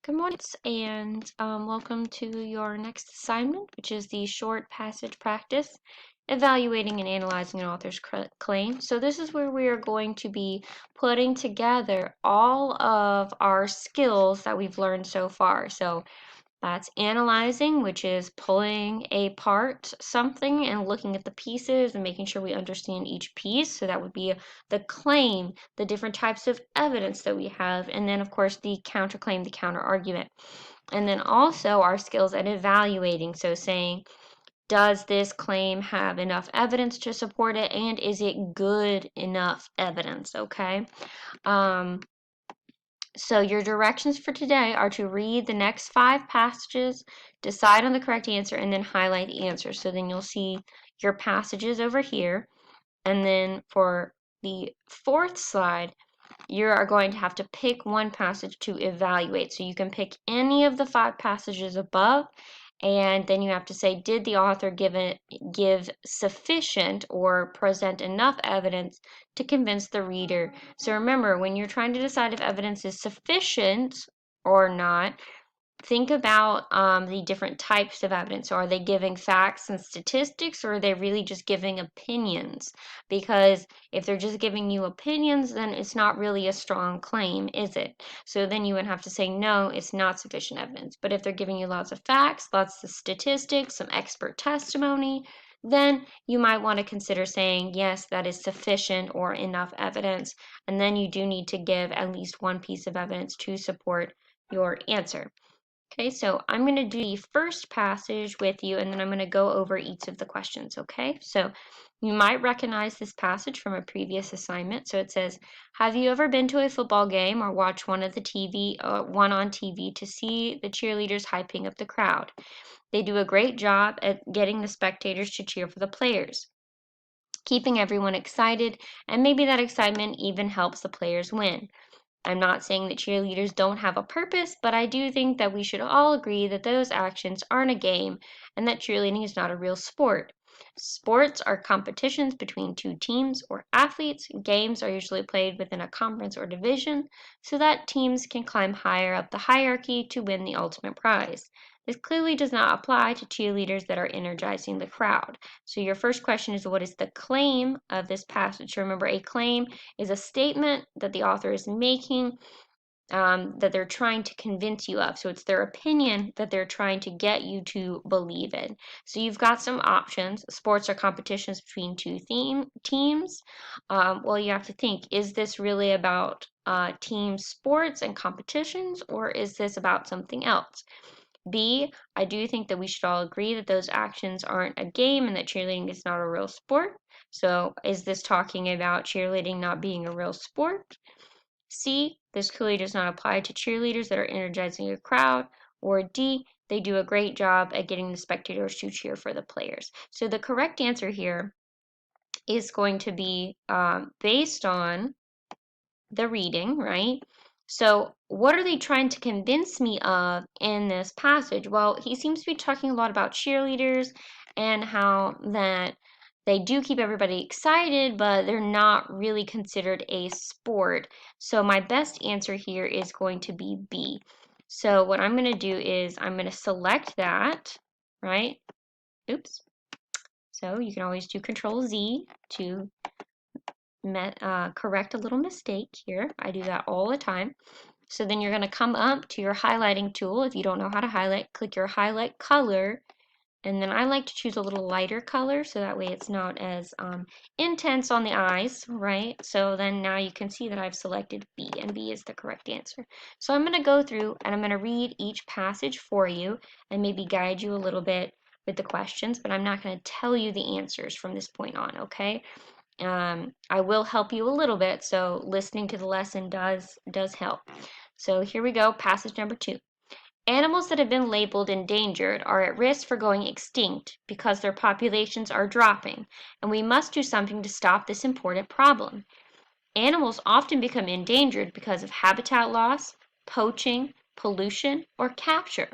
Good morning, and welcome to your next assignment, which is the short passage practice, evaluating and analyzing an author's claim. So this is where we are going to be putting together all of our skills that we've learned so far. So that's analyzing, which is pulling apart something and looking at the pieces and making sure we understand each piece. So that would be the claim, the different types of evidence that we have, and then, of course, the counterclaim, the counter argument. And then also our skills at evaluating. So saying, does this claim have enough evidence to support it, and is it good enough evidence? Okay. So your directions for today are to read the next 5 passages, decide on the correct answer, and then highlight the answer. So then you'll see your passages over here. And then for the 4th slide, you are going to have to pick one passage to evaluate. So you can pick any of the 5 passages above, and then you have to say, did the author give sufficient or present enough evidence to convince the reader? So remember, when you're trying to decide if evidence is sufficient or not, think about the different types of evidence. So are they giving facts and statistics, or are they really just giving opinions? Because if they're just giving you opinions, then it's not really a strong claim, is it? So then you would have to say, no, it's not sufficient evidence. But if they're giving you lots of facts, lots of statistics, some expert testimony, then you might want to consider saying, yes, that is sufficient or enough evidence. And then you do need to give at least one piece of evidence to support your answer. Okay, so I'm going to do the first passage with you, and then I'm going to go over each of the questions, okay? So you might recognize this passage from a previous assignment. So it says, have you ever been to a football game or watched one on TV to see the cheerleaders hyping up the crowd? They do a great job at getting the spectators to cheer for the players, keeping everyone excited, and maybe that excitement even helps the players win. I'm not saying that cheerleaders don't have a purpose, but I do think that we should all agree that those actions aren't a game and that cheerleading is not a real sport. Sports are competitions between 2 teams or athletes. Games are usually played within a conference or division so that teams can climb higher up the hierarchy to win the ultimate prize. This clearly does not apply to cheerleaders that are energizing the crowd. So your first question is, what is the claim of this passage? Remember, a claim is a statement that the author is making that they're trying to convince you of. So it's their opinion that they're trying to get you to believe in. So you've got some options. Sports are competitions between 2 teams. Well, you have to think, is this really about team sports and competitions, or is this about something else? B, I do think that we should all agree that those actions aren't a game and that cheerleading is not a real sport. So is this talking about cheerleading not being a real sport? C, this clearly does not apply to cheerleaders that are energizing a crowd. Or D, they do a great job at getting the spectators to cheer for the players. So the correct answer here is going to be based on the reading, right? So what are they trying to convince me of in this passage? Well, he seems to be talking a lot about cheerleaders and how that they do keep everybody excited, but they're not really considered a sport. So my best answer here is going to be B. So what I'm going to do is I'm going to select that, right? Oops. So you can always do Control Z to correct a little mistake here. I do that all the time. So then you're going to come up to your highlighting tool. If you don't know how to highlight, click your highlight color. And then I like to choose a little lighter color so that way it's not as intense on the eyes, right? So then now you can see that I've selected B, and B is the correct answer. So I'm going to go through and I'm going to read each passage for you and maybe guide you a little bit with the questions, but I'm not going to tell you the answers from this point on, okay? I will help you a little bit, so listening to the lesson does help. So here we go, passage number 2. Animals that have been labeled endangered are at risk for going extinct because their populations are dropping, and we must do something to stop this important problem. Animals often become endangered because of habitat loss, poaching, pollution, or capture.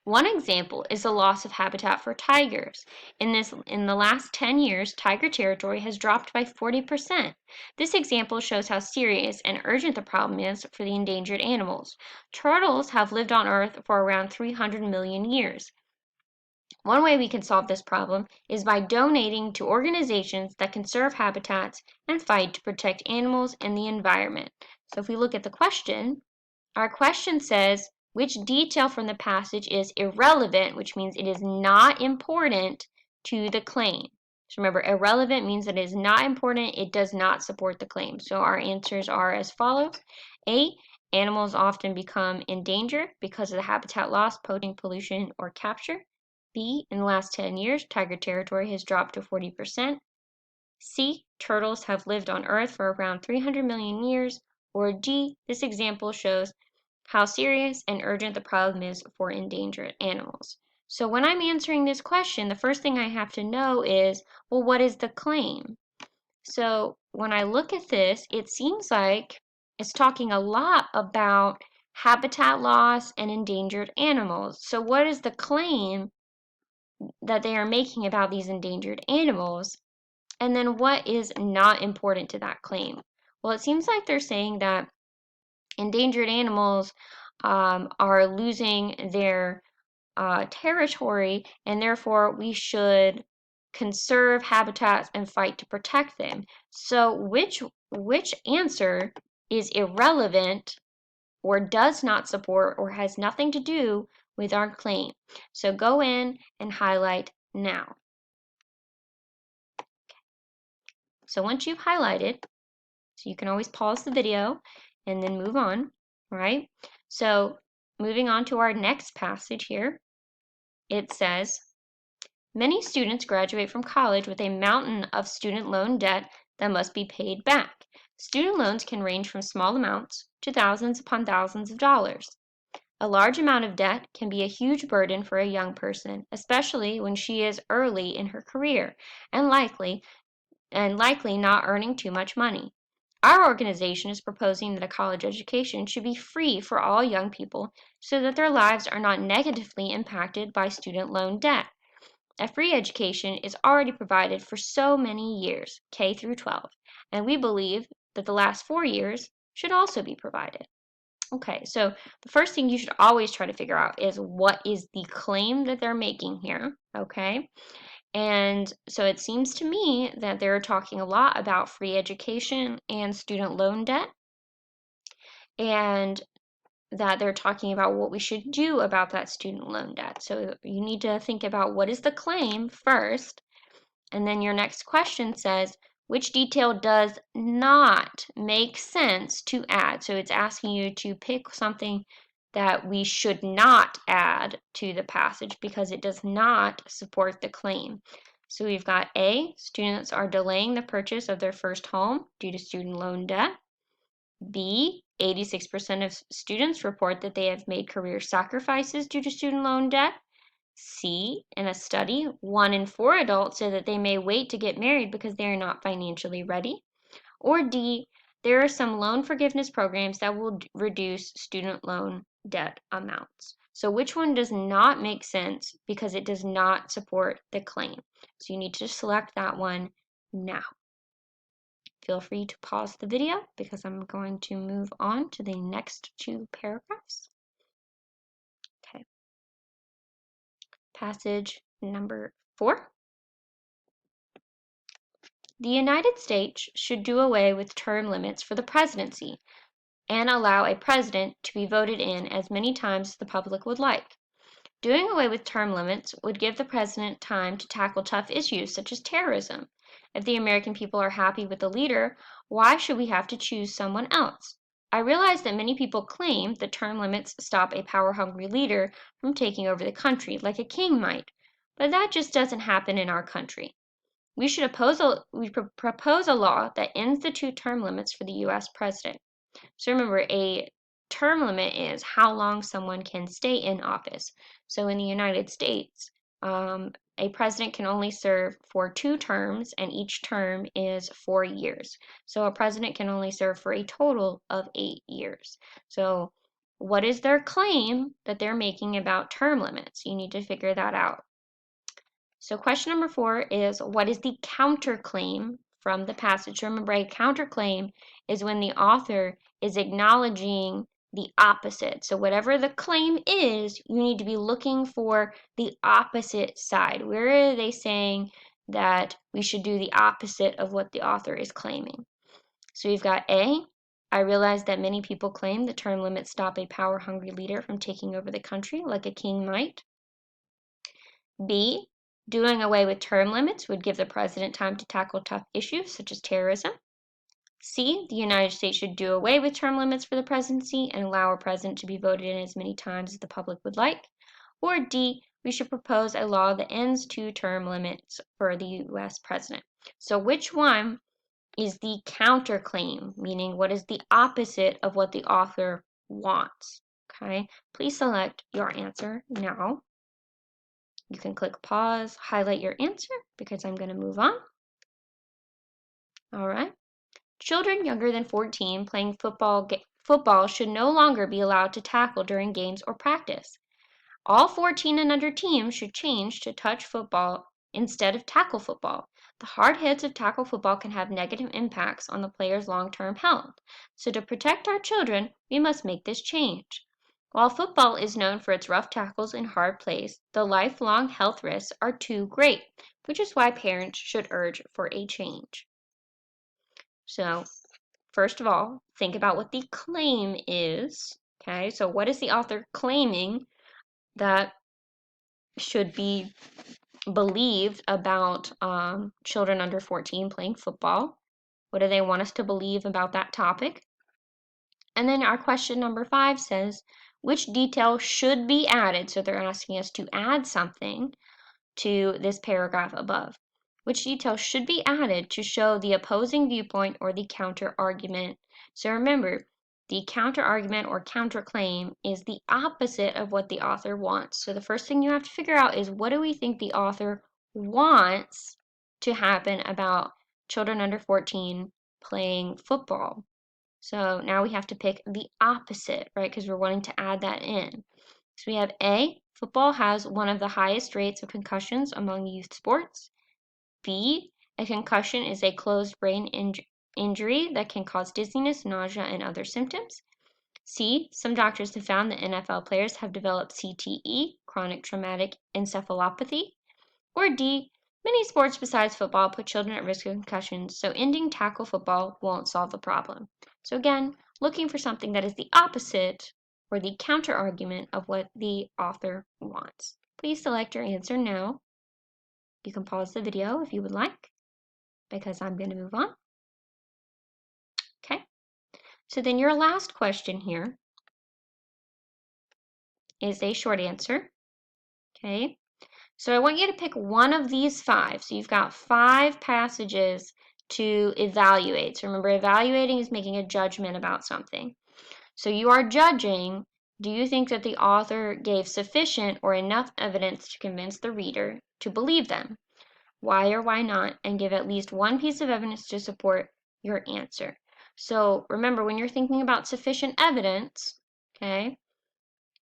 One example is the loss of habitat for tigers. In the last 10 years, tiger territory has dropped by 40%. This example shows how serious and urgent the problem is for the endangered animals. Turtles have lived on Earth for around 300 million years. One way we can solve this problem is by donating to organizations that conserve habitats and fight to protect animals and the environment. So if we look at the question, our question says, which detail from the passage is irrelevant, which means it is not important to the claim. So remember, irrelevant means that it is not important, it does not support the claim. So our answers are as follows. A, animals often become endangered because of the habitat loss, poaching, pollution, or capture. B, in the last 10 years, tiger territory has dropped to 40%. C, turtles have lived on Earth for around 300 million years. Or D, this example shows how serious and urgent the problem is for endangered animals. So when I'm answering this question, the first thing I have to know is, well, what is the claim? So when I look at this, it seems like it's talking a lot about habitat loss and endangered animals. So what is the claim that they are making about these endangered animals? And then what is not important to that claim? Well, it seems like they're saying that endangered animals are losing their territory, and therefore we should conserve habitats and fight to protect them. So which answer is irrelevant or does not support or has nothing to do with our claim? So go in and highlight now. So once you've highlighted, so you can always pause the video and then move on, right? So moving on to our next passage here, it says, many students graduate from college with a mountain of student loan debt that must be paid back. Student loans can range from small amounts to thousands upon thousands of dollars. A large amount of debt can be a huge burden for a young person, especially when she is early in her career and likely not earning too much money. Our organization is proposing that a college education should be free for all young people so that their lives are not negatively impacted by student loan debt. A free education is already provided for so many years, K through 12, and we believe that the last 4 years should also be provided. Okay, so the first thing you should always try to figure out is what is the claim that they're making here, okay? And so it seems to me that they're talking a lot about free education and student loan debt, and that they're talking about what we should do about that student loan debt. So you need to think about what is the claim first, and then your next question says, which detail does not make sense to add? So it's asking you to pick something that we should not add to the passage because it does not support the claim. So we've got A, students are delaying the purchase of their first home due to student loan debt. B, 86% of students report that they have made career sacrifices due to student loan debt. C, in a study, 1 in 4 adults say that they may wait to get married because they are not financially ready. Or D, there are some loan forgiveness programs that will reduce student loan debt amounts. So which one does not make sense because it does not support the claim? So you need to select that one now. Feel free to pause the video because I'm going to move on to the next 2 paragraphs. Okay. Passage number 4. The United States should do away with term limits for the presidency and allow a president to be voted in as many times as the public would like. Doing away with term limits would give the president time to tackle tough issues such as terrorism. If the American people are happy with the leader, why should we have to choose someone else? I realize that many people claim that term limits stop a power-hungry leader from taking over the country like a king might, but that just doesn't happen in our country. We propose a law that ends the 2 term limits for the U.S. president. So remember, a term limit is how long someone can stay in office. So in the United States, a president can only serve for 2 terms, and each term is 4 years. So a president can only serve for a total of 8 years. So what is their claim that they're making about term limits? You need to figure that out. So question number 4 is, what is the counterclaim from the passage? Remember, a counterclaim is when the author is acknowledging the opposite. So whatever the claim is, you need to be looking for the opposite side. Where are they saying that we should do the opposite of what the author is claiming? So we've got A, I realize that many people claim the term limits stop a power-hungry leader from taking over the country like a king might. B, doing away with term limits would give the president time to tackle tough issues such as terrorism. C, the United States should do away with term limits for the presidency and allow a president to be voted in as many times as the public would like. Or D, we should propose a law that ends 2-term limits for the U.S. president. So which one is the counterclaim, meaning what is the opposite of what the author wants? Okay, please select your answer now. You can click pause, highlight your answer because I'm going to move on. All right. Children younger than 14 playing football should no longer be allowed to tackle during games or practice. All 14 and under teams should change to touch football instead of tackle football. The hard hits of tackle football can have negative impacts on the player's long-term health. So to protect our children, we must make this change. While football is known for its rough tackles and hard plays, the lifelong health risks are too great, which is why parents should urge for a change. So, first of all, think about what the claim is. Okay, so what is the author claiming that should be believed about children under 14 playing football? What do they want us to believe about that topic? And then our question number 5 says, which detail should be added? So they're asking us to add something to this paragraph above. Which detail should be added to show the opposing viewpoint or the counter argument? So remember, the counter argument or counterclaim is the opposite of what the author wants. So the first thing you have to figure out is, what do we think the author wants to happen about children under 14 playing football? So now we have to pick the opposite, right? Because we're wanting to add that in. So we have A, football has one of the highest rates of concussions among youth sports. B, a concussion is a closed brain injury that can cause dizziness, nausea, and other symptoms. C, some doctors have found that NFL players have developed CTE, chronic traumatic encephalopathy. Or D, many sports besides football put children at risk of concussions, so ending tackle football won't solve the problem. So again, looking for something that is the opposite or the counter argument of what the author wants. Please select your answer now. You can pause the video if you would like, because I'm going to move on. Okay, so then your last question here is a short answer. Okay, so I want you to pick one of these 5. So you've got 5 passages to evaluate. So remember, evaluating is making a judgment about something. So you are judging, do you think that the author gave sufficient or enough evidence to convince the reader to believe them? Why or why not? And give at least one piece of evidence to support your answer. So remember, when you're thinking about sufficient evidence, okay,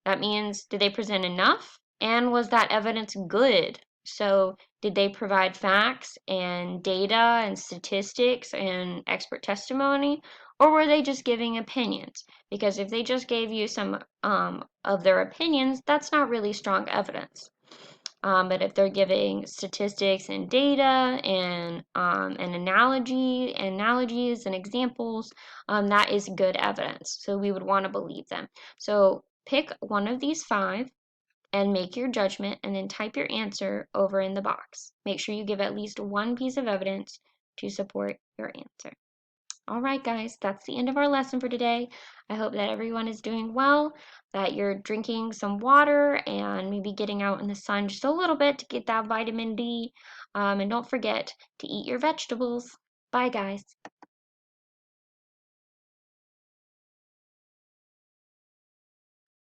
that means, did they present enough? And was that evidence good? So did they provide facts and data and statistics and expert testimony? Or were they just giving opinions? Because if they just gave you some of their opinions, that's not really strong evidence. But if they're giving statistics and data and analogies and examples, that is good evidence. So we would want to believe them. So pick one of these 5 and make your judgment, and then type your answer over in the box. Make sure you give at least one piece of evidence to support your answer. All right, guys, that's the end of our lesson for today. I hope that everyone is doing well, that you're drinking some water and maybe getting out in the sun just a little bit to get that vitamin D. And don't forget to eat your vegetables. Bye, guys.